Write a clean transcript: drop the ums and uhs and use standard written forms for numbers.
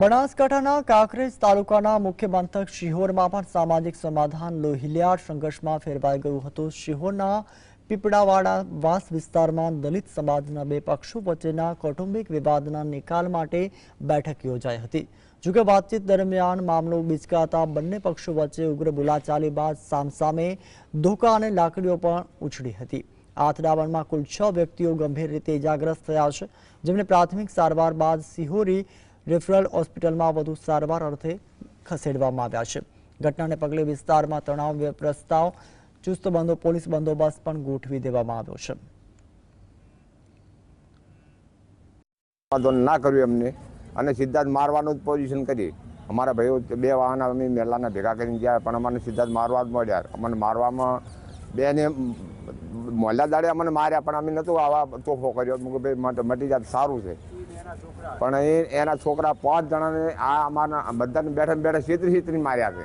બનાસકાંઠાના કાંકરેજ તાલુકાના મુખ્ય મથક શિહોરમાં પણ સામાજિક સમાધાન લોહિયાળ સંઘર્ષમાં ફેરવાઈ ગયું હતું। શિહોરના પીપળાવાડા વાસ વિસ્તારમાં દલિત સમાજના બે પક્ષો વચ્ચેના કૌટુંબિક વિવાદના નિકાલ માટે બેઠક યોજાઈ હતી। જોકે વાતચીત દરમિયાન મામલો બિચકાતા બંને પક્ષો વચ્ચે ઉગ્ર બોલાચાલી બાદ સામસામે ધોકા અને લાકડીઓ પણ ઉછળી હતી। આ અથડામણમાં કુલ 6 વ્યક્તિઓ ગંભીર રીતે ઇજાગ્રસ્ત થયા છે, જેમને પ્રાથમિક સારવાર બાદ સિહોરી રેફરલ હોસ્પિટલમાં વધુ સારવાર અર્થે ખસેડવામાં આવ્યા છે। ઘટનાને પગલે વિસ્તારમાં તણાવ પ્રસ્તાવ ચુસ્ત પોલીસ બંદોબસ્ત પણ ગોઠવી દેવામાં આવ્યો છે। ના કર્યું એમને અને સીધા જ મારવાનું જ પોઝિશન કરી। અમારા ભાઈઓ બે વાહન અમે મેલાના ભેગા કરીને ગયા, પણ અમને સીધા જ મારવા જ મળ્યા। અમને મારવામાં બેને મોહલ્લા દાડે અમને માર્યા, પણ અમે નહોતું આવા તોફો કર્યો। ભાઈ મટી જાત સારું છે, પણ એના છોકરા 5 જણાને આ અમારા બધાને બેઠા છેતરી માર્યા છે।